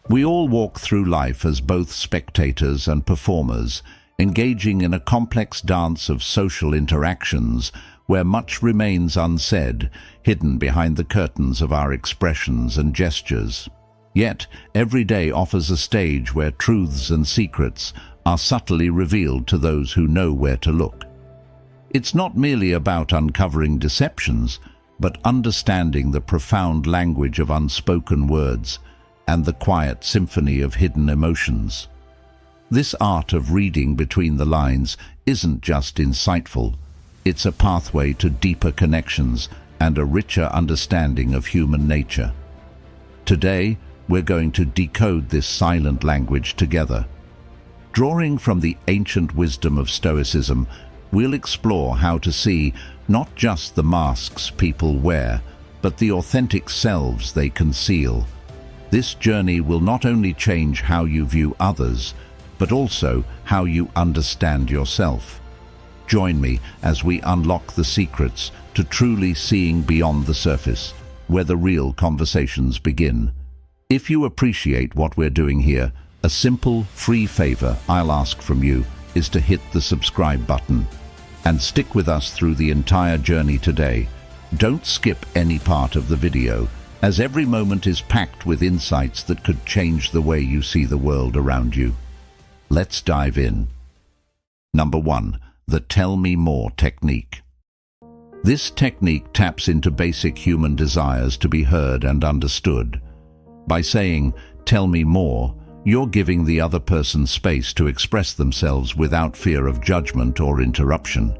We all walk through life as both spectators and performers, engaging in a complex dance of social interactions where much remains unsaid, hidden behind the curtains of our expressions and gestures. Yet, every day offers a stage where truths and secrets are subtly revealed to those who know where to look. It's not merely about uncovering deceptions, but understanding the profound language of unspoken words and the quiet symphony of hidden emotions. This art of reading between the lines isn't just insightful, it's a pathway to deeper connections and a richer understanding of human nature. Today, we're going to decode this silent language together. Drawing from the ancient wisdom of Stoicism, we'll explore how to see not just the masks people wear, but the authentic selves they conceal. This journey will not only change how you view others, but also how you understand yourself. Join me as we unlock the secrets to truly seeing beyond the surface, where the real conversations begin. If you appreciate what we're doing here, a simple, free favor I'll ask from you is to hit the subscribe button and stick with us through the entire journey today. Don't skip any part of the video, as every moment is packed with insights that could change the way you see the world around you. Let's dive in. Number 1. The Tell Me More technique. This technique taps into basic human desires to be heard and understood. By saying, "Tell me more," you're giving the other person space to express themselves without fear of judgment or interruption.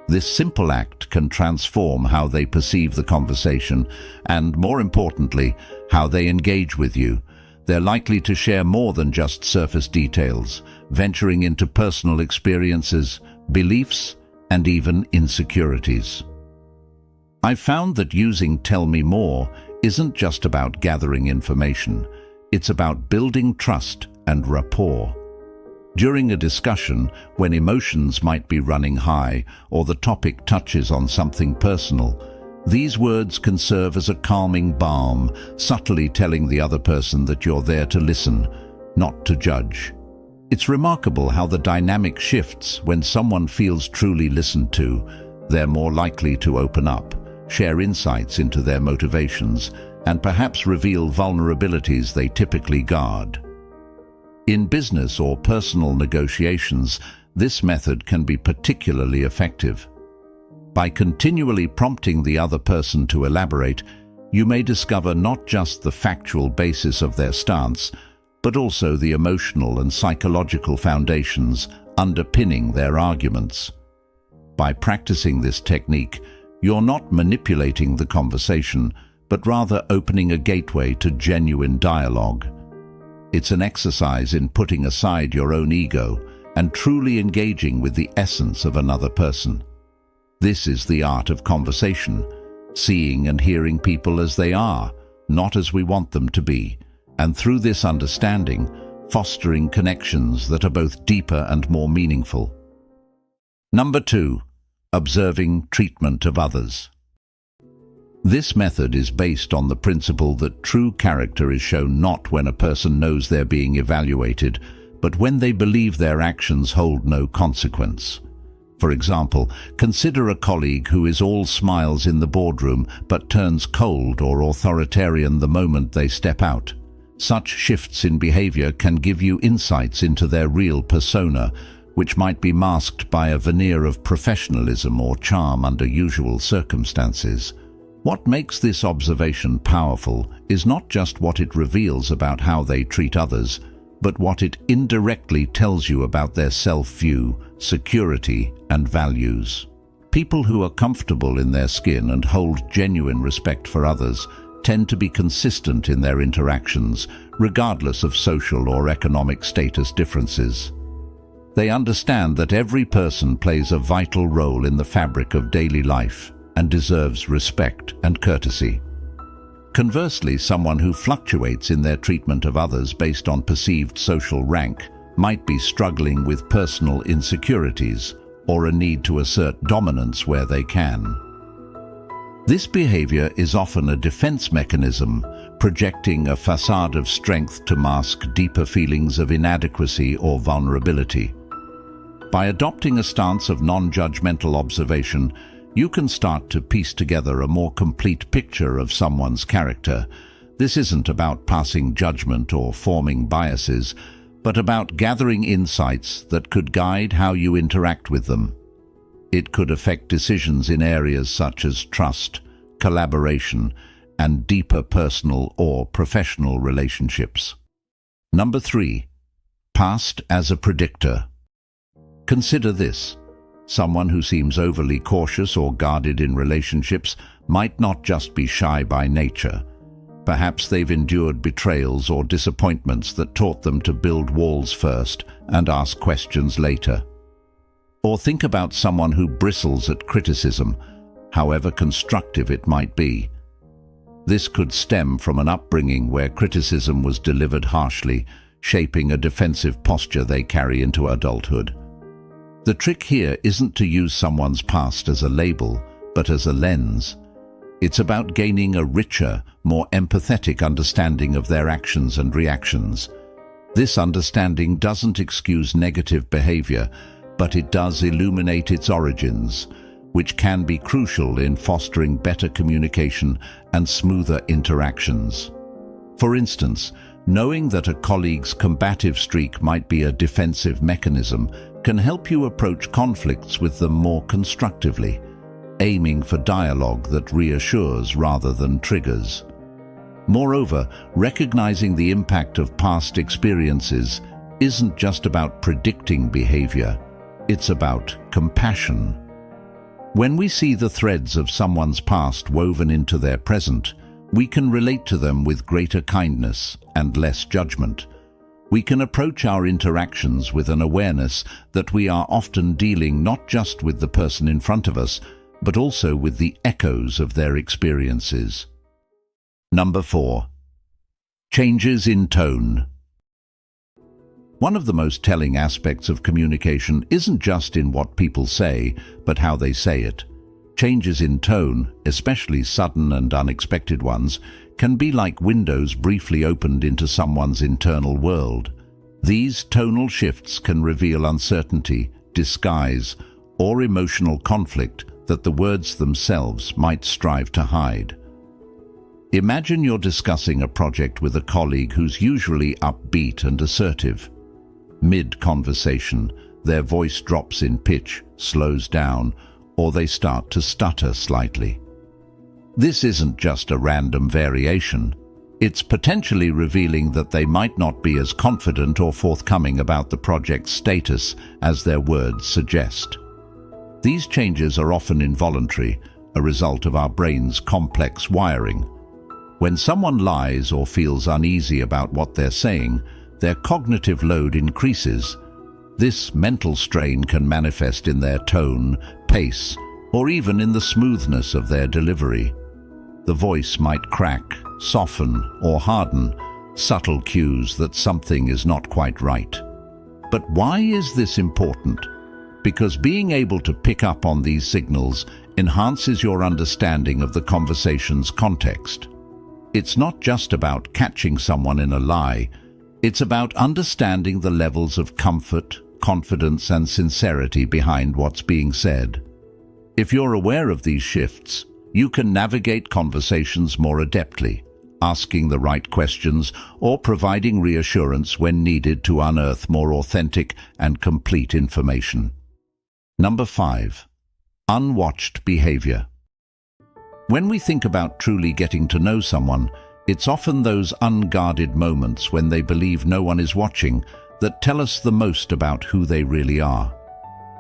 This simple act can transform how they perceive the conversation and, more importantly, how they engage with you. They're likely to share more than just surface details, venturing into personal experiences, beliefs, and even insecurities. I've found that using Tell Me More isn't just about gathering information. It's about building trust and rapport. During a discussion, when emotions might be running high or the topic touches on something personal, these words can serve as a calming balm, subtly telling the other person that you're there to listen, not to judge. It's remarkable how the dynamic shifts when someone feels truly listened to. They're more likely to open up, share insights into their motivations, and perhaps reveal vulnerabilities they typically guard. In business or personal negotiations, this method can be particularly effective. By continually prompting the other person to elaborate, you may discover not just the factual basis of their stance, but also the emotional and psychological foundations underpinning their arguments. By practicing this technique, you're not manipulating the conversation, but rather opening a gateway to genuine dialogue. It's an exercise in putting aside your own ego and truly engaging with the essence of another person. This is the art of conversation, seeing and hearing people as they are, not as we want them to be, and through this understanding, fostering connections that are both deeper and more meaningful. Number 2. Observing treatment of others. This method is based on the principle that true character is shown not when a person knows they're being evaluated, but when they believe their actions hold no consequence. For example, consider a colleague who is all smiles in the boardroom but turns cold or authoritarian the moment they step out. Such shifts in behavior can give you insights into their real persona, which might be masked by a veneer of professionalism or charm under usual circumstances. What makes this observation powerful is not just what it reveals about how they treat others, but what it indirectly tells you about their self-view, security, and values. People who are comfortable in their skin and hold genuine respect for others tend to be consistent in their interactions, regardless of social or economic status differences. They understand that every person plays a vital role in the fabric of daily life and deserves respect and courtesy. Conversely, someone who fluctuates in their treatment of others based on perceived social rank might be struggling with personal insecurities or a need to assert dominance where they can. This behavior is often a defense mechanism, projecting a facade of strength to mask deeper feelings of inadequacy or vulnerability. By adopting a stance of non-judgmental observation, you can start to piece together a more complete picture of someone's character. This isn't about passing judgment or forming biases, but about gathering insights that could guide how you interact with them. It could affect decisions in areas such as trust, collaboration, and deeper personal or professional relationships. Number 3. Past as a predictor. Consider this. Someone who seems overly cautious or guarded in relationships might not just be shy by nature. Perhaps they've endured betrayals or disappointments that taught them to build walls first and ask questions later. Or think about someone who bristles at criticism, however constructive it might be. This could stem from an upbringing where criticism was delivered harshly, shaping a defensive posture they carry into adulthood. The trick here isn't to use someone's past as a label, but as a lens. It's about gaining a richer, more empathetic understanding of their actions and reactions. This understanding doesn't excuse negative behavior, but it does illuminate its origins, which can be crucial in fostering better communication and smoother interactions. For instance, knowing that a colleague's combative streak might be a defensive mechanism can help you approach conflicts with them more constructively, aiming for dialogue that reassures rather than triggers. Moreover, recognizing the impact of past experiences isn't just about predicting behavior. It's about compassion. When we see the threads of someone's past woven into their present, we can relate to them with greater kindness and less judgment. We can approach our interactions with an awareness that we are often dealing not just with the person in front of us, but also with the echoes of their experiences. Number 4. Changes in tone. One of the most telling aspects of communication isn't just in what people say, but how they say it. Changes in tone, especially sudden and unexpected ones, can be like windows briefly opened into someone's internal world. These tonal shifts can reveal uncertainty, disguise, or emotional conflict that the words themselves might strive to hide. Imagine you're discussing a project with a colleague who's usually upbeat and assertive. Mid-conversation, their voice drops in pitch, slows down, or they start to stutter slightly. This isn't just a random variation. It's potentially revealing that they might not be as confident or forthcoming about the project's status as their words suggest. These changes are often involuntary, a result of our brain's complex wiring. When someone lies or feels uneasy about what they're saying, their cognitive load increases. This mental strain can manifest in their tone, pace, or even in the smoothness of their delivery. The voice might crack, soften, or harden, subtle cues that something is not quite right. But why is this important? Because being able to pick up on these signals enhances your understanding of the conversation's context. It's not just about catching someone in a lie. It's about understanding the levels of comfort, confidence, and sincerity behind what's being said. If you're aware of these shifts, you can navigate conversations more adeptly, asking the right questions or providing reassurance when needed to unearth more authentic and complete information. Number 5. Unwatched behavior. When we think about truly getting to know someone, it's often those unguarded moments when they believe no one is watching that tell us the most about who they really are.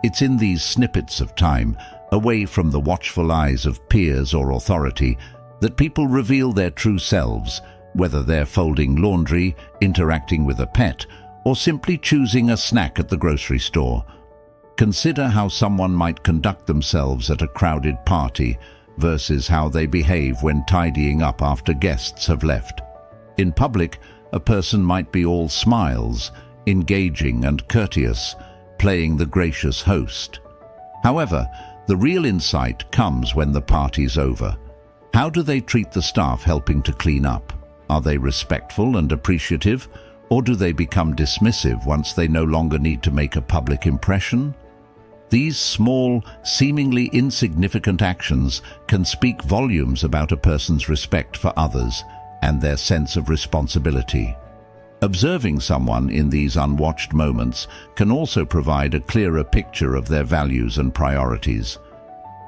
It's in these snippets of time, away from the watchful eyes of peers or authority, that people reveal their true selves, whether they're folding laundry, interacting with a pet, or simply choosing a snack at the grocery store. Consider how someone might conduct themselves at a crowded party versus how they behave when tidying up after guests have left. In public, a person might be all smiles, engaging and courteous, playing the gracious host. However, the real insight comes when the party's over, How do they treat the staff helping to clean up? Are they respectful and appreciative, or do they become dismissive once they no longer need to make a public impression? These small, seemingly insignificant actions can speak volumes about a person's respect for others and their sense of responsibility. Observing someone in these unwatched moments can also provide a clearer picture of their values and priorities.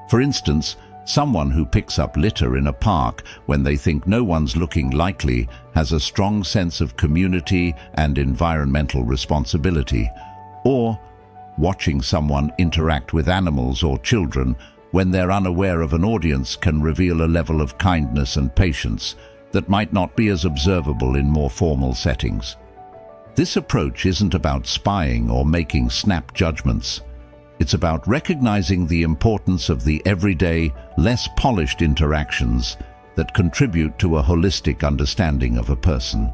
For instance, someone who picks up litter in a park when they think no one's looking likely has a strong sense of community and environmental responsibility. Or watching someone interact with animals or children when they're unaware of an audience can reveal a level of kindness and patience that might not be as observable in more formal settings. This approach isn't about spying or making snap judgments. It's about recognizing the importance of the everyday, less polished interactions that contribute to a holistic understanding of a person.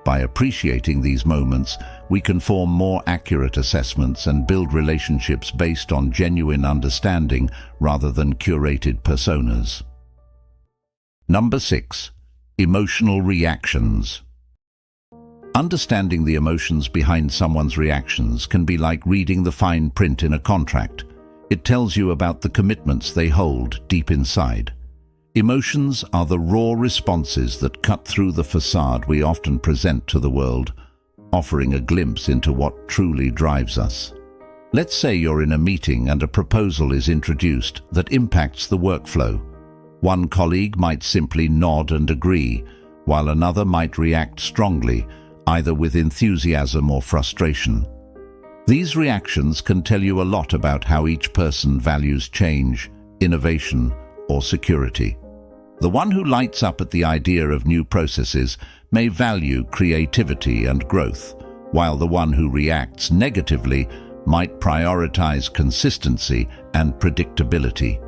By appreciating these moments, we can form more accurate assessments and build relationships based on genuine understanding rather than curated personas. Number 6. Emotional reactions. Understanding the emotions behind someone's reactions can be like reading the fine print in a contract. It tells you about the commitments they hold deep inside. Emotions are the raw responses that cut through the facade we often present to the world, offering a glimpse into what truly drives us. Let's say you're in a meeting and a proposal is introduced that impacts the workflow. One colleague might simply nod and agree, while another might react strongly, either with enthusiasm or frustration. These reactions can tell you a lot about how each person values change, innovation, or security. The one who lights up at the idea of new processes may value creativity and growth, while the one who reacts negatively might prioritize consistency and predictability.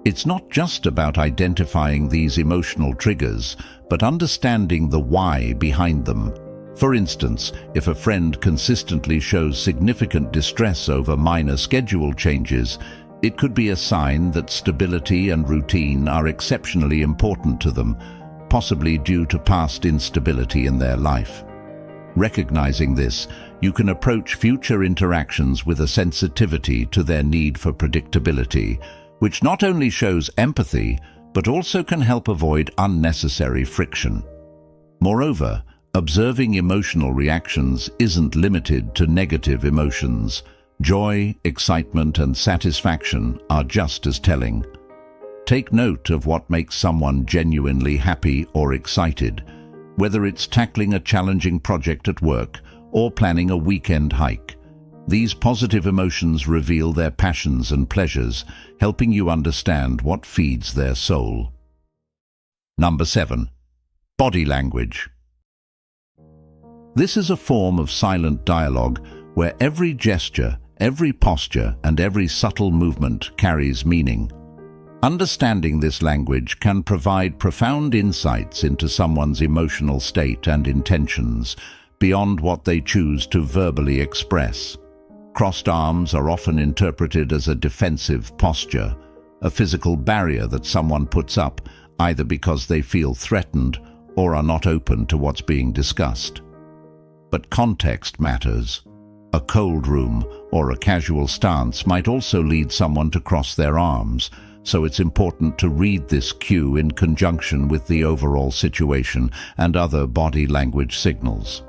It's not just about identifying these emotional triggers, but understanding the why behind them. For instance, if a friend consistently shows significant distress over minor schedule changes, it could be a sign that stability and routine are exceptionally important to them, possibly due to past instability in their life. Recognizing this, you can approach future interactions with a sensitivity to their need for predictability, which not only shows empathy, but also can help avoid unnecessary friction. Moreover, observing emotional reactions isn't limited to negative emotions. Joy, excitement, and satisfaction are just as telling. Take note of what makes someone genuinely happy or excited, whether it's tackling a challenging project at work or planning a weekend hike. These positive emotions reveal their passions and pleasures, helping you understand what feeds their soul. Number 7. Body language. This is a form of silent dialogue where every gesture, every posture, and every subtle movement carries meaning. Understanding this language can provide profound insights into someone's emotional state and intentions, beyond what they choose to verbally express. Crossed arms are often interpreted as a defensive posture, a physical barrier that someone puts up either because they feel threatened or are not open to what's being discussed. But context matters. A cold room or a casual stance might also lead someone to cross their arms, so it's important to read this cue in conjunction with the overall situation and other body language signals.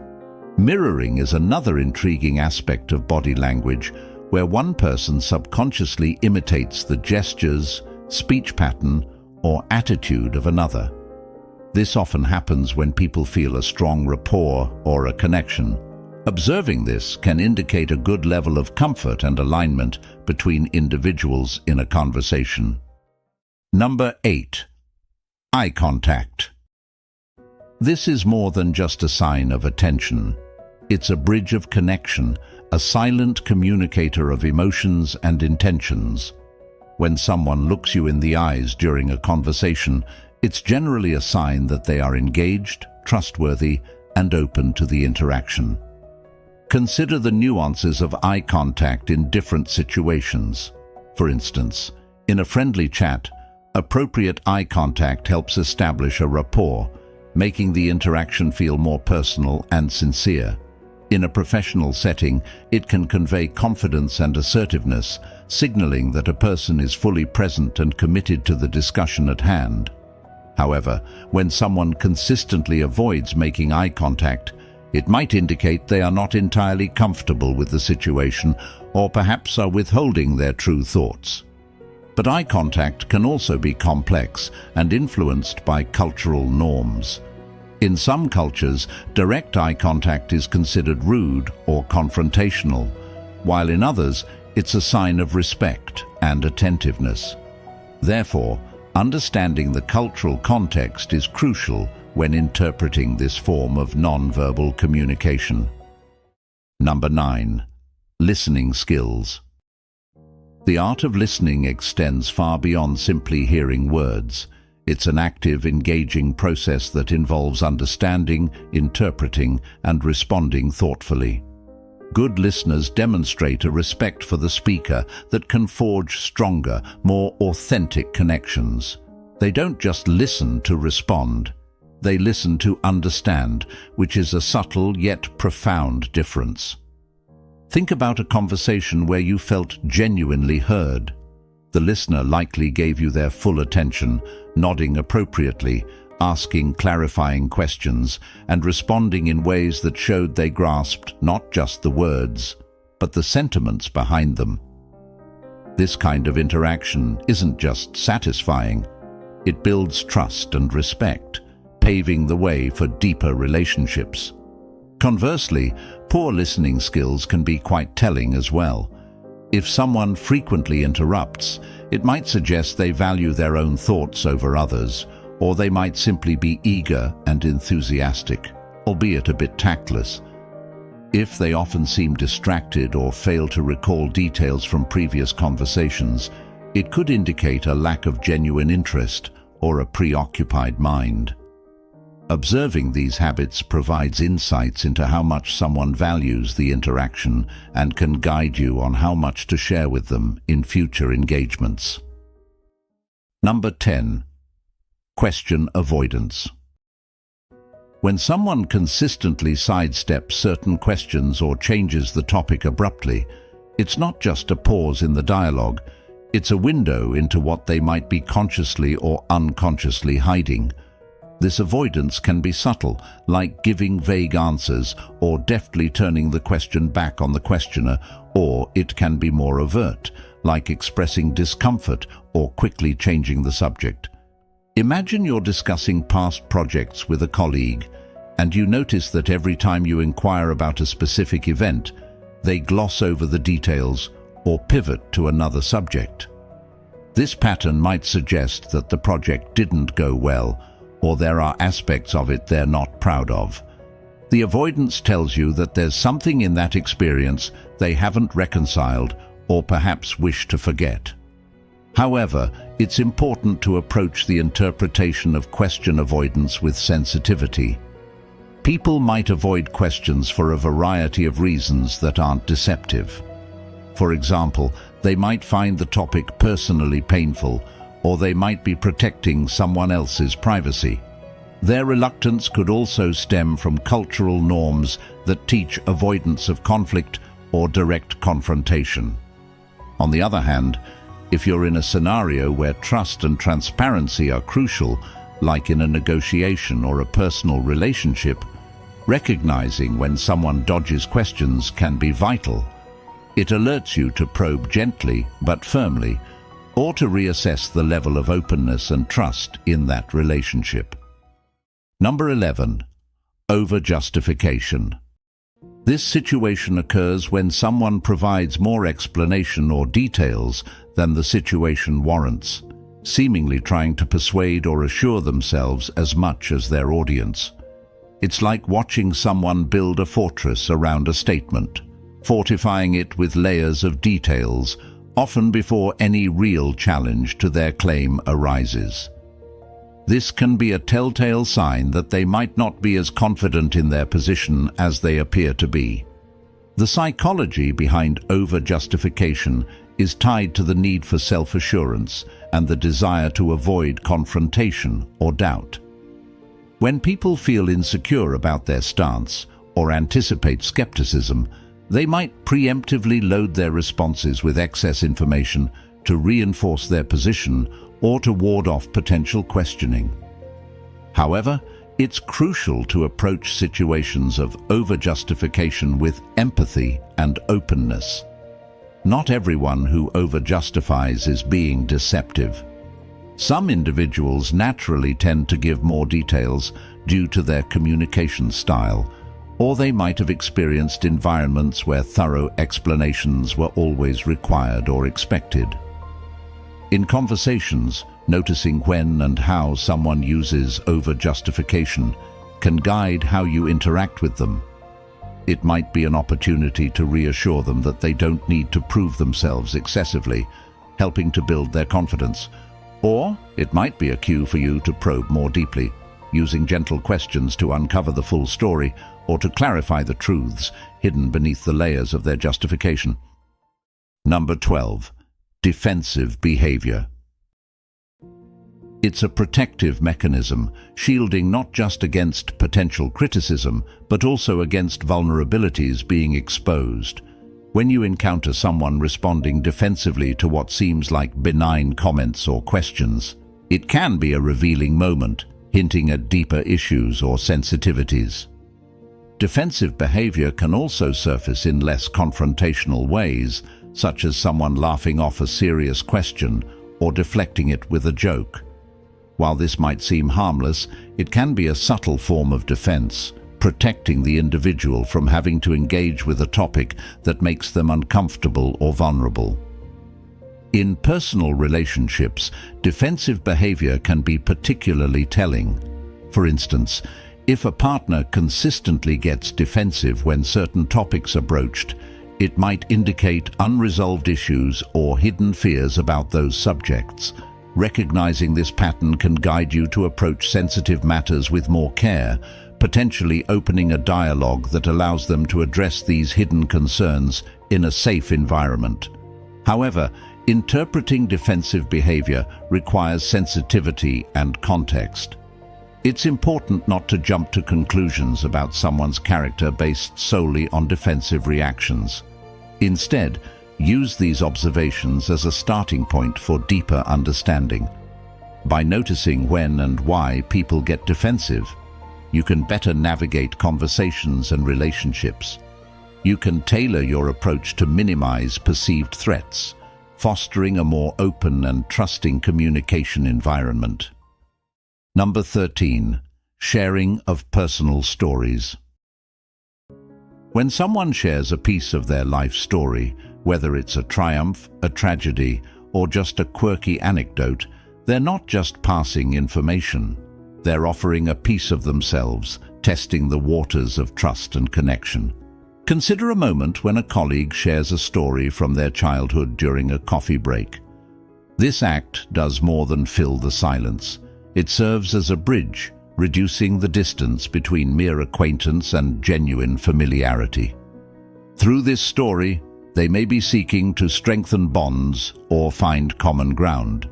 Mirroring is another intriguing aspect of body language, where one person subconsciously imitates the gestures, speech pattern, or attitude of another. This often happens when people feel a strong rapport or a connection. Observing this can indicate a good level of comfort and alignment between individuals in a conversation. Number 8. Eye contact. This is more than just a sign of attention. It's a bridge of connection, a silent communicator of emotions and intentions. When someone looks you in the eyes during a conversation, it's generally a sign that they are engaged, trustworthy, and open to the interaction. Consider the nuances of eye contact in different situations. For instance, in a friendly chat, Appropriate eye contact helps establish a rapport, making the interaction feel more personal and sincere. In a professional setting, it can convey confidence and assertiveness, signaling that a person is fully present and committed to the discussion at hand. However, when someone consistently avoids making eye contact, it might indicate they are not entirely comfortable with the situation or perhaps are withholding their true thoughts. But eye contact can also be complex and influenced by cultural norms. In some cultures, direct eye contact is considered rude or confrontational, while in others, it's a sign of respect and attentiveness. Therefore, understanding the cultural context is crucial when interpreting this form of non-verbal communication. Number 9. Listening skills. The art of listening extends far beyond simply hearing words. It's an active, engaging process that involves understanding, interpreting, and responding thoughtfully. Good listeners demonstrate a respect for the speaker that can forge stronger, more authentic connections. They don't just listen to respond. They listen to understand, which is a subtle yet profound difference. Think about a conversation where you felt genuinely heard. The listener likely gave you their full attention, nodding appropriately, asking clarifying questions, and responding in ways that showed they grasped not just the words, but the sentiments behind them. This kind of interaction isn't just satisfying. It builds trust and respect, paving the way for deeper relationships. Conversely, poor listening skills can be quite telling as well. If someone frequently interrupts, it might suggest they value their own thoughts over others, or they might simply be eager and enthusiastic, albeit a bit tactless. If they often seem distracted or fail to recall details from previous conversations, it could indicate a lack of genuine interest or a preoccupied mind. Observing these habits provides insights into how much someone values the interaction and can guide you on how much to share with them in future engagements. Number 10. Question avoidance. When someone consistently sidesteps certain questions or changes the topic abruptly, it's not just a pause in the dialogue, it's a window into what they might be consciously or unconsciously hiding. This avoidance can be subtle, like giving vague answers or deftly turning the question back on the questioner, or it can be more overt, like expressing discomfort or quickly changing the subject. Imagine you're discussing past projects with a colleague, and you notice that every time you inquire about a specific event, they gloss over the details or pivot to another subject. This pattern might suggest that the project didn't go well, or there are aspects of it they're not proud of. The avoidance tells you that there's something in that experience they haven't reconciled or perhaps wish to forget. However, it's important to approach the interpretation of question avoidance with sensitivity. People might avoid questions for a variety of reasons that aren't deceptive. For example, they might find the topic personally painful, or they might be protecting someone else's privacy. Their reluctance could also stem from cultural norms that teach avoidance of conflict or direct confrontation. On the other hand, if you're in a scenario where trust and transparency are crucial, like in a negotiation or a personal relationship, recognizing when someone dodges questions can be vital. It alerts you to probe gently but firmly, or to reassess the level of openness and trust in that relationship. Number 11. Over-justification. This situation occurs when someone provides more explanation or details than the situation warrants, seemingly trying to persuade or assure themselves as much as their audience. It's like watching someone build a fortress around a statement, fortifying it with layers of details, often before any real challenge to their claim arises. This can be a telltale sign that they might not be as confident in their position as they appear to be. The psychology behind over-justification is tied to the need for self-assurance and the desire to avoid confrontation or doubt. When people feel insecure about their stance or anticipate skepticism, they might preemptively load their responses with excess information to reinforce their position or to ward off potential questioning. However, it's crucial to approach situations of over-justification with empathy and openness. Not everyone who over-justifies is being deceptive. Some individuals naturally tend to give more details due to their communication style, or they might have experienced environments where thorough explanations were always required or expected. In conversations, noticing when and how someone uses over-justification can guide how you interact with them. It might be an opportunity to reassure them that they don't need to prove themselves excessively, helping to build their confidence. Or it might be a cue for you to probe more deeply, using gentle questions to uncover the full story or to clarify the truths hidden beneath the layers of their justification. Number 12. Defensive behavior. It's a protective mechanism, shielding not just against potential criticism, but also against vulnerabilities being exposed. When you encounter someone responding defensively to what seems like benign comments or questions, it can be a revealing moment, hinting at deeper issues or sensitivities. Defensive behavior can also surface in less confrontational ways, such as someone laughing off a serious question or deflecting it with a joke. While this might seem harmless, it can be a subtle form of defense, protecting the individual from having to engage with a topic that makes them uncomfortable or vulnerable. In personal relationships, defensive behavior can be particularly telling. For instance, if a partner consistently gets defensive when certain topics are broached, it might indicate unresolved issues or hidden fears about those subjects. Recognizing this pattern can guide you to approach sensitive matters with more care, potentially opening a dialogue that allows them to address these hidden concerns in a safe environment. However, interpreting defensive behavior requires sensitivity and context. It's important not to jump to conclusions about someone's character based solely on defensive reactions. Instead, use these observations as a starting point for deeper understanding. By noticing when and why people get defensive, you can better navigate conversations and relationships. You can tailor your approach to minimize perceived threats, fostering a more open and trusting communication environment. Number 13. Sharing of personal stories. When someone shares a piece of their life story, whether it's a triumph, a tragedy, or just a quirky anecdote, they're not just passing information. They're offering a piece of themselves, testing the waters of trust and connection. Consider a moment when a colleague shares a story from their childhood during a coffee break. This act does more than fill the silence. It serves as a bridge, reducing the distance between mere acquaintance and genuine familiarity. Through this story, they may be seeking to strengthen bonds or find common ground.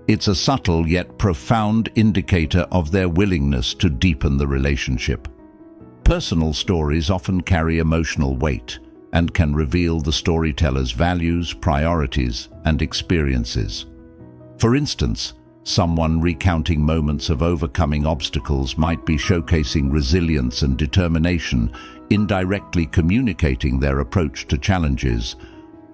It's a subtle yet profound indicator of their willingness to deepen the relationship. Personal stories often carry emotional weight and can reveal the storyteller's values, priorities, and experiences. For instance, someone recounting moments of overcoming obstacles might be showcasing resilience and determination, indirectly communicating their approach to challenges.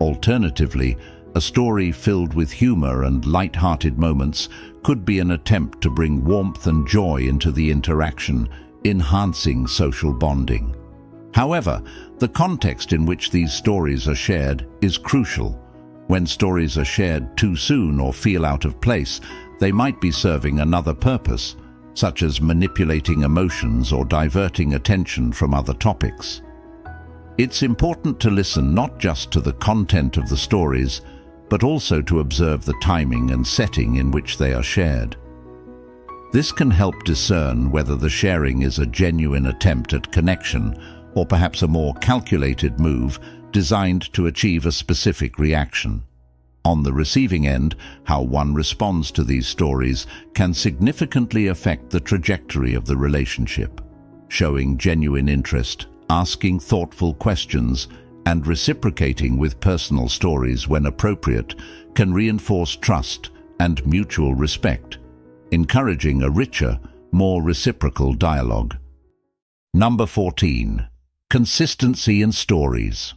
Alternatively, a story filled with humor and light-hearted moments could be an attempt to bring warmth and joy into the interaction, enhancing social bonding. However, the context in which these stories are shared is crucial. When stories are shared too soon or feel out of place, they might be serving another purpose, such as manipulating emotions or diverting attention from other topics. It's important to listen not just to the content of the stories, but also to observe the timing and setting in which they are shared. This can help discern whether the sharing is a genuine attempt at connection or perhaps a more calculated move designed to achieve a specific reaction. On the receiving end, how one responds to these stories can significantly affect the trajectory of the relationship. Showing genuine interest, asking thoughtful questions, and reciprocating with personal stories when appropriate can reinforce trust and mutual respect, encouraging a richer, more reciprocal dialogue. Number 14. Consistency in stories.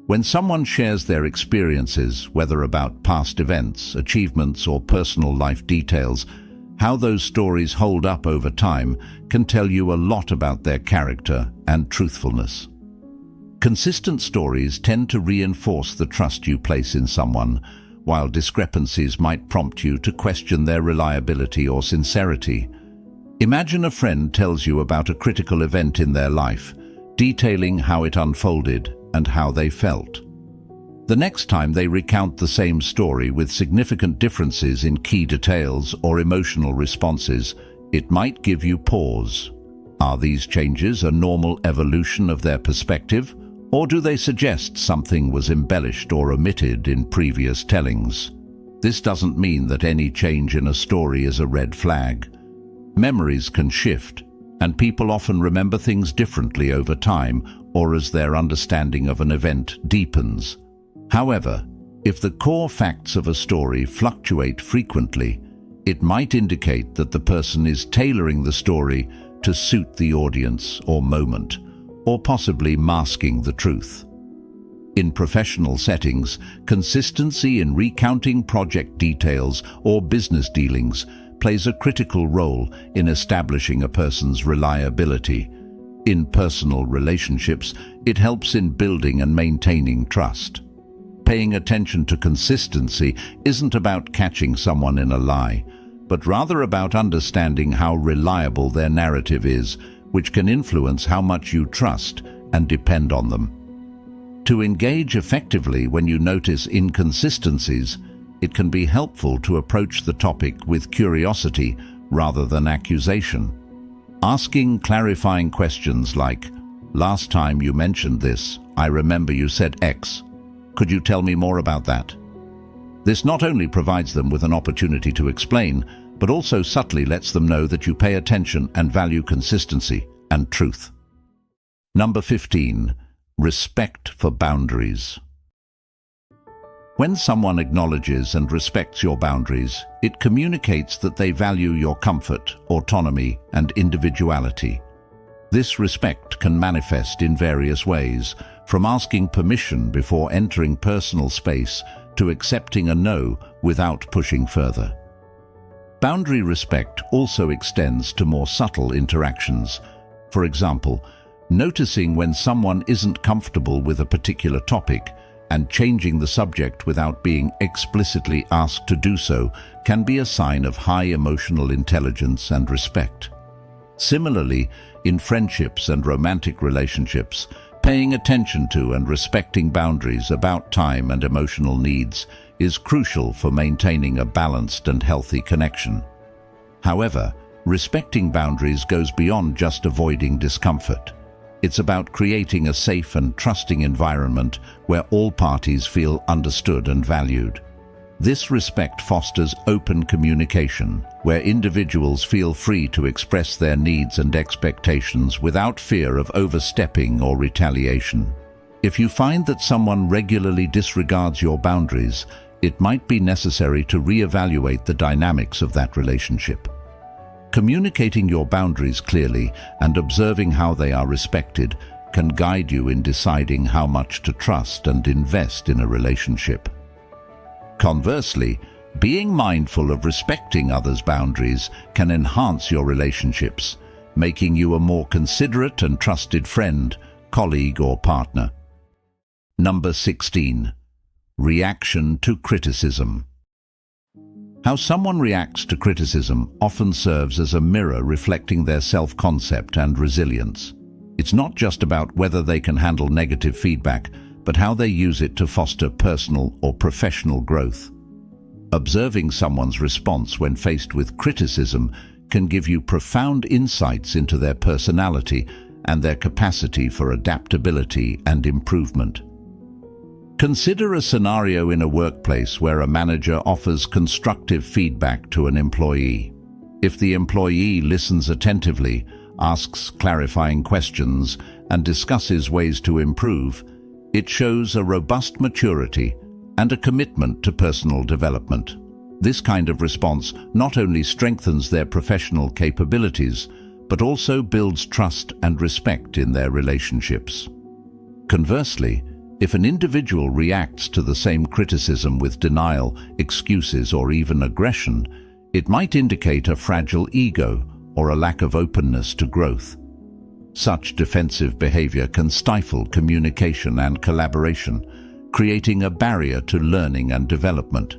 When someone shares their experiences, whether about past events, achievements, or personal life details, how those stories hold up over time can tell you a lot about their character and truthfulness. Consistent stories tend to reinforce the trust you place in someone, while discrepancies might prompt you to question their reliability or sincerity. Imagine a friend tells you about a critical event in their life, detailing how it unfolded and how they felt. The next time they recount the same story with significant differences in key details or emotional responses, it might give you pause. Are these changes a normal evolution of their perspective, or do they suggest something was embellished or omitted in previous tellings? This doesn't mean that any change in a story is a red flag. Memories can shift, and people often remember things differently over time or as their understanding of an event deepens. However, if the core facts of a story fluctuate frequently, it might indicate that the person is tailoring the story to suit the audience or moment, or possibly masking the truth. In professional settings, consistency in recounting project details or business dealings plays a critical role in establishing a person's reliability. In personal relationships, it helps in building and maintaining trust. Paying attention to consistency isn't about catching someone in a lie, but rather about understanding how reliable their narrative is, which can influence how much you trust and depend on them. To engage effectively when you notice inconsistencies, it can be helpful to approach the topic with curiosity rather than accusation. Asking clarifying questions like, "Last time you mentioned this, I remember you said X. Could you tell me more about that?" This not only provides them with an opportunity to explain, but also subtly lets them know that you pay attention and value consistency and truth. Number 15. Respect for boundaries. When someone acknowledges and respects your boundaries, it communicates that they value your comfort, autonomy, and individuality. This respect can manifest in various ways, from asking permission before entering personal space to accepting a no without pushing further. Boundary respect also extends to more subtle interactions. For example, noticing when someone isn't comfortable with a particular topic and changing the subject without being explicitly asked to do so can be a sign of high emotional intelligence and respect. Similarly, in friendships and romantic relationships, paying attention to and respecting boundaries about time and emotional needs is crucial for maintaining a balanced and healthy connection. However, respecting boundaries goes beyond just avoiding discomfort. It's about creating a safe and trusting environment where all parties feel understood and valued. This respect fosters open communication, where individuals feel free to express their needs and expectations without fear of overstepping or retaliation. If you find that someone regularly disregards your boundaries, it might be necessary to reevaluate the dynamics of that relationship. Communicating your boundaries clearly and observing how they are respected can guide you in deciding how much to trust and invest in a relationship. Conversely, being mindful of respecting others' boundaries can enhance your relationships, making you a more considerate and trusted friend, colleague, or partner. Number 16. Reaction to criticism. How someone reacts to criticism often serves as a mirror reflecting their self-concept and resilience. It's not just about whether they can handle negative feedback, but how they use it to foster personal or professional growth. Observing someone's response when faced with criticism can give you profound insights into their personality and their capacity for adaptability and improvement. Consider a scenario in a workplace where a manager offers constructive feedback to an employee. If the employee listens attentively, asks clarifying questions, and discusses ways to improve, it shows a robust maturity and a commitment to personal development. This kind of response not only strengthens their professional capabilities, but also builds trust and respect in their relationships. Conversely, if an individual reacts to the same criticism with denial, excuses, or even aggression, it might indicate a fragile ego or a lack of openness to growth. Such defensive behavior can stifle communication and collaboration, creating a barrier to learning and development.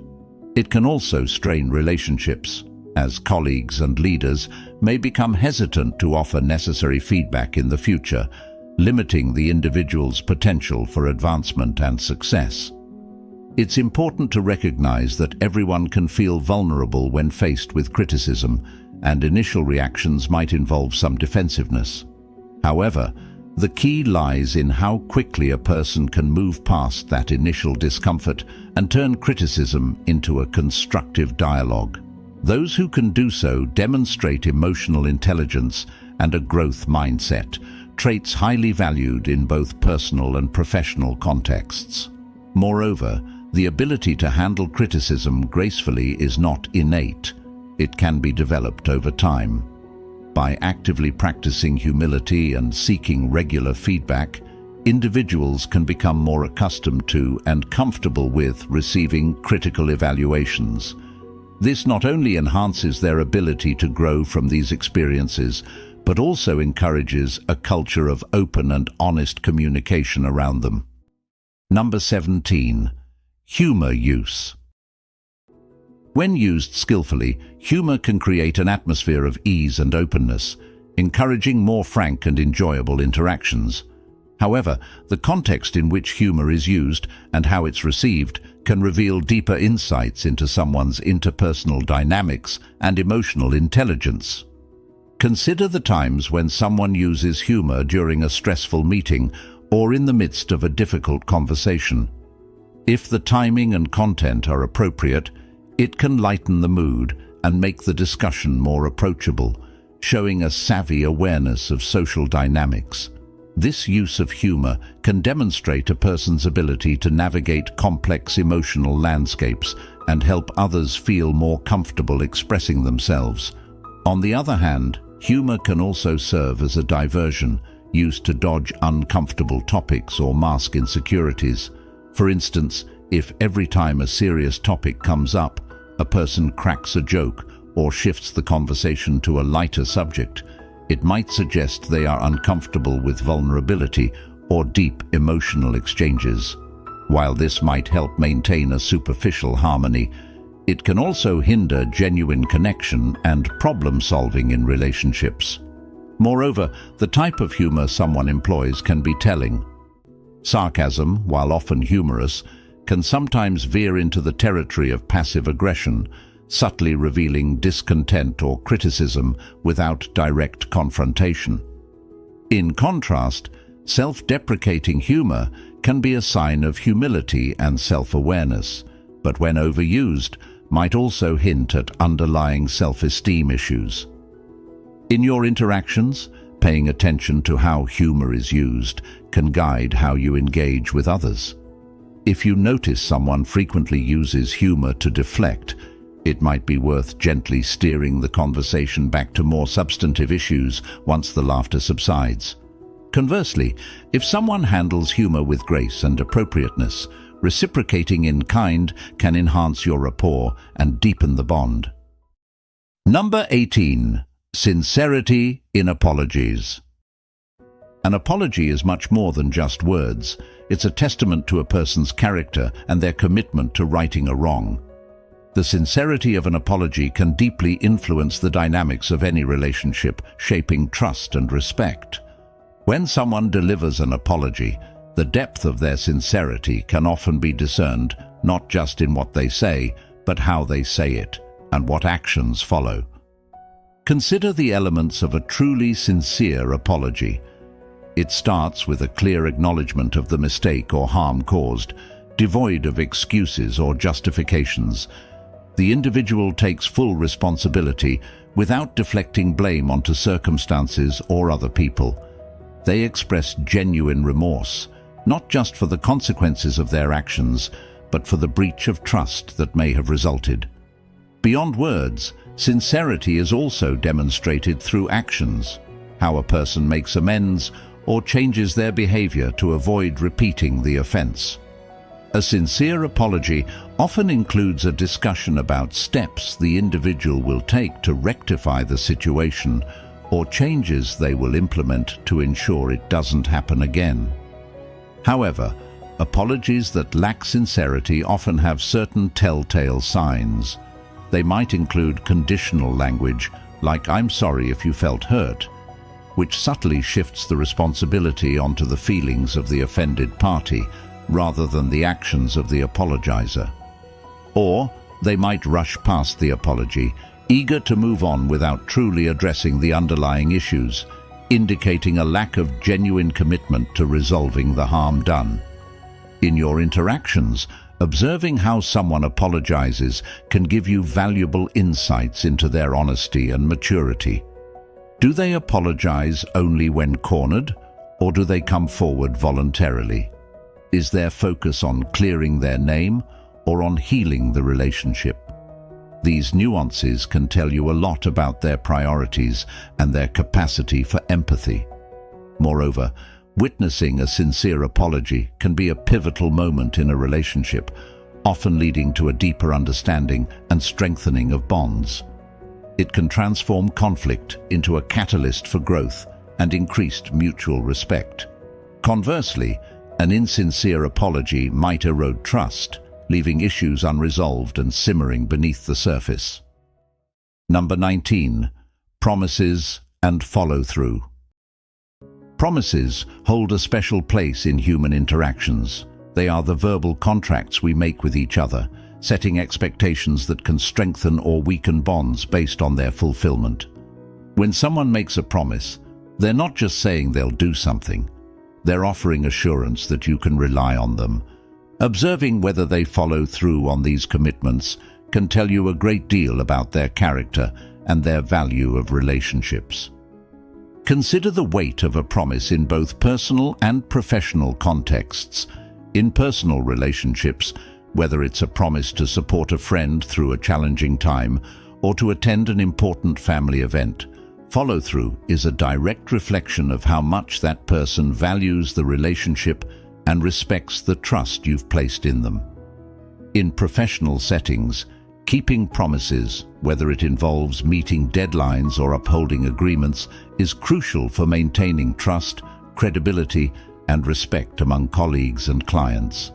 It can also strain relationships, as colleagues and leaders may become hesitant to offer necessary feedback in the future, limiting the individual's potential for advancement and success. It's important to recognize that everyone can feel vulnerable when faced with criticism, and initial reactions might involve some defensiveness. However, the key lies in how quickly a person can move past that initial discomfort and turn criticism into a constructive dialogue. Those who can do so demonstrate emotional intelligence and a growth mindset, traits highly valued in both personal and professional contexts. Moreover, the ability to handle criticism gracefully is not innate. It can be developed over time. By actively practicing humility and seeking regular feedback, individuals can become more accustomed to and comfortable with receiving critical evaluations. This not only enhances their ability to grow from these experiences, but also encourages a culture of open and honest communication around them. Number 17. Humor use. When used skillfully, humor can create an atmosphere of ease and openness, encouraging more frank and enjoyable interactions. However, the context in which humor is used and how it's received can reveal deeper insights into someone's interpersonal dynamics and emotional intelligence. Consider the times when someone uses humor during a stressful meeting or in the midst of a difficult conversation. If the timing and content are appropriate, it can lighten the mood and make the discussion more approachable, showing a savvy awareness of social dynamics. This use of humor can demonstrate a person's ability to navigate complex emotional landscapes and help others feel more comfortable expressing themselves. On the other hand, humor can also serve as a diversion, used to dodge uncomfortable topics or mask insecurities. For instance, if every time a serious topic comes up, a person cracks a joke or shifts the conversation to a lighter subject, it might suggest they are uncomfortable with vulnerability or deep emotional exchanges. While this might help maintain a superficial harmony, it can also hinder genuine connection and problem-solving in relationships. Moreover, the type of humor someone employs can be telling. Sarcasm, while often humorous, can sometimes veer into the territory of passive aggression, subtly revealing discontent or criticism without direct confrontation. In contrast, self-deprecating humor can be a sign of humility and self-awareness, but when overused, might also hint at underlying self-esteem issues. In your interactions, paying attention to how humor is used can guide how you engage with others. If you notice someone frequently uses humor to deflect, it might be worth gently steering the conversation back to more substantive issues once the laughter subsides. Conversely, if someone handles humor with grace and appropriateness, reciprocating in kind can enhance your rapport and deepen the bond. Number 18. Sincerity in apologies. An apology is much more than just words. It's a testament to a person's character and their commitment to righting a wrong. The sincerity of an apology can deeply influence the dynamics of any relationship, shaping trust and respect. When someone delivers an apology, the depth of their sincerity can often be discerned not just in what they say, but how they say it and what actions follow. Consider the elements of a truly sincere apology. It starts with a clear acknowledgement of the mistake or harm caused, devoid of excuses or justifications. The individual takes full responsibility without deflecting blame onto circumstances or other people. They express genuine remorse, not just for the consequences of their actions, but for the breach of trust that may have resulted. Beyond words, sincerity is also demonstrated through actions, how a person makes amends or changes their behavior to avoid repeating the offense. A sincere apology often includes a discussion about steps the individual will take to rectify the situation or changes they will implement to ensure it doesn't happen again. However, apologies that lack sincerity often have certain telltale signs. They might include conditional language, like "I'm sorry if you felt hurt," which subtly shifts the responsibility onto the feelings of the offended party rather than the actions of the apologizer. Or they might rush past the apology, eager to move on without truly addressing the underlying issues, indicating a lack of genuine commitment to resolving the harm done. In your interactions, observing how someone apologizes can give you valuable insights into their honesty and maturity. Do they apologize only when cornered, or do they come forward voluntarily? Is their focus on clearing their name or on healing the relationship? These nuances can tell you a lot about their priorities and their capacity for empathy. Moreover, witnessing a sincere apology can be a pivotal moment in a relationship, often leading to a deeper understanding and strengthening of bonds. It can transform conflict into a catalyst for growth and increased mutual respect. Conversely, an insincere apology might erode trust, leaving issues unresolved and simmering beneath the surface. Number 19. Promises and follow-through. Promises hold a special place in human interactions. They are the verbal contracts we make with each other, setting expectations that can strengthen or weaken bonds based on their fulfillment. When someone makes a promise, they're not just saying they'll do something. They're offering assurance that you can rely on them. Observing whether they follow through on these commitments can tell you a great deal about their character and their value of relationships. Consider the weight of a promise in both personal and professional contexts. In personal relationships, whether it's a promise to support a friend through a challenging time or to attend an important family event, follow-through is a direct reflection of how much that person values the relationship and respects the trust you've placed in them. In professional settings, keeping promises, whether it involves meeting deadlines or upholding agreements, is crucial for maintaining trust, credibility, and respect among colleagues and clients.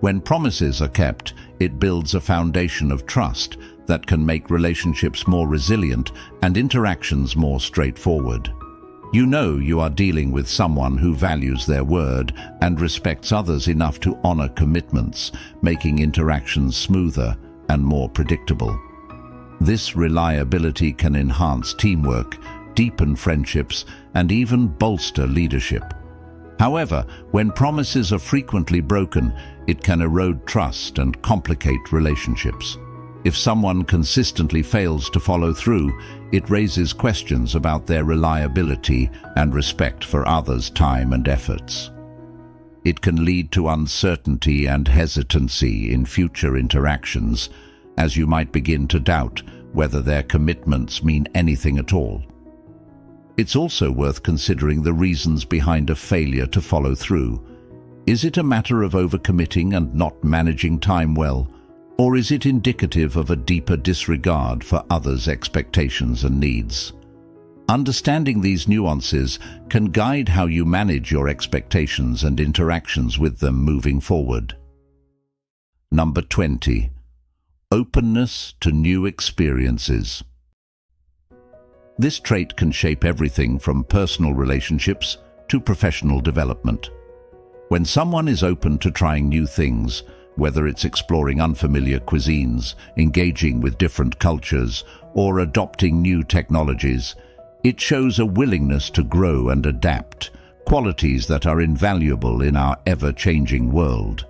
When promises are kept, it builds a foundation of trust that can make relationships more resilient and interactions more straightforward. You know you are dealing with someone who values their word and respects others enough to honor commitments, making interactions smoother and more predictable. This reliability can enhance teamwork, deepen friendships, and even bolster leadership. However, when promises are frequently broken, it can erode trust and complicate relationships. If someone consistently fails to follow through, it raises questions about their reliability and respect for others' time and efforts. It can lead to uncertainty and hesitancy in future interactions, as you might begin to doubt whether their commitments mean anything at all. It's also worth considering the reasons behind a failure to follow through. Is it a matter of overcommitting and not managing time well? Or is it indicative of a deeper disregard for others' expectations and needs? Understanding these nuances can guide how you manage your expectations and interactions with them moving forward. Number 20. Openness to new experiences. This trait can shape everything from personal relationships to professional development. When someone is open to trying new things, whether it's exploring unfamiliar cuisines, engaging with different cultures, or adopting new technologies, it shows a willingness to grow and adapt, qualities that are invaluable in our ever-changing world.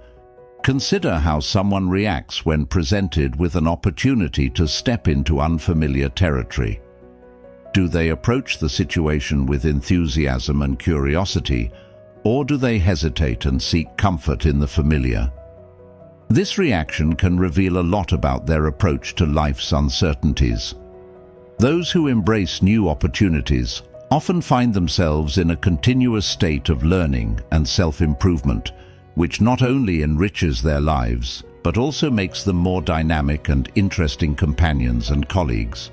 Consider how someone reacts when presented with an opportunity to step into unfamiliar territory. Do they approach the situation with enthusiasm and curiosity, or do they hesitate and seek comfort in the familiar? This reaction can reveal a lot about their approach to life's uncertainties. Those who embrace new opportunities often find themselves in a continuous state of learning and self-improvement, which not only enriches their lives, but also makes them more dynamic and interesting companions and colleagues.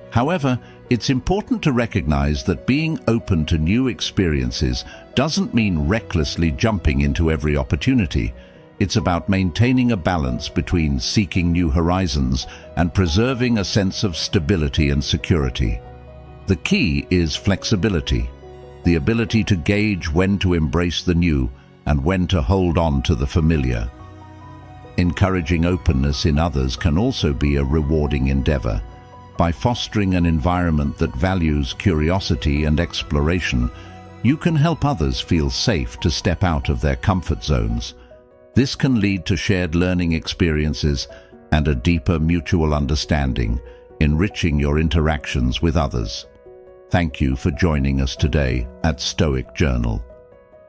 However, it's important to recognize that being open to new experiences doesn't mean recklessly jumping into every opportunity. It's about maintaining a balance between seeking new horizons and preserving a sense of stability and security. The key is flexibility, the ability to gauge when to embrace the new and when to hold on to the familiar. Encouraging openness in others can also be a rewarding endeavor. By fostering an environment that values curiosity and exploration, you can help others feel safe to step out of their comfort zones. This can lead to shared learning experiences and a deeper mutual understanding, enriching your interactions with others. Thank you for joining us today at Stoic Journal.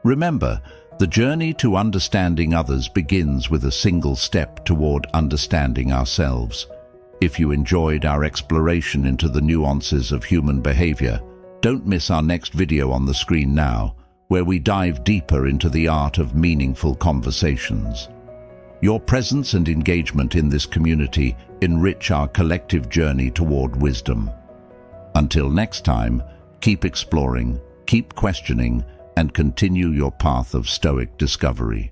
Remember, the journey to understanding others begins with a single step toward understanding ourselves. If you enjoyed our exploration into the nuances of human behavior, don't miss our next video on the screen now, where we dive deeper into the art of meaningful conversations. Your presence and engagement in this community enrich our collective journey toward wisdom. Until next time, keep exploring, keep questioning, and continue your path of Stoic discovery.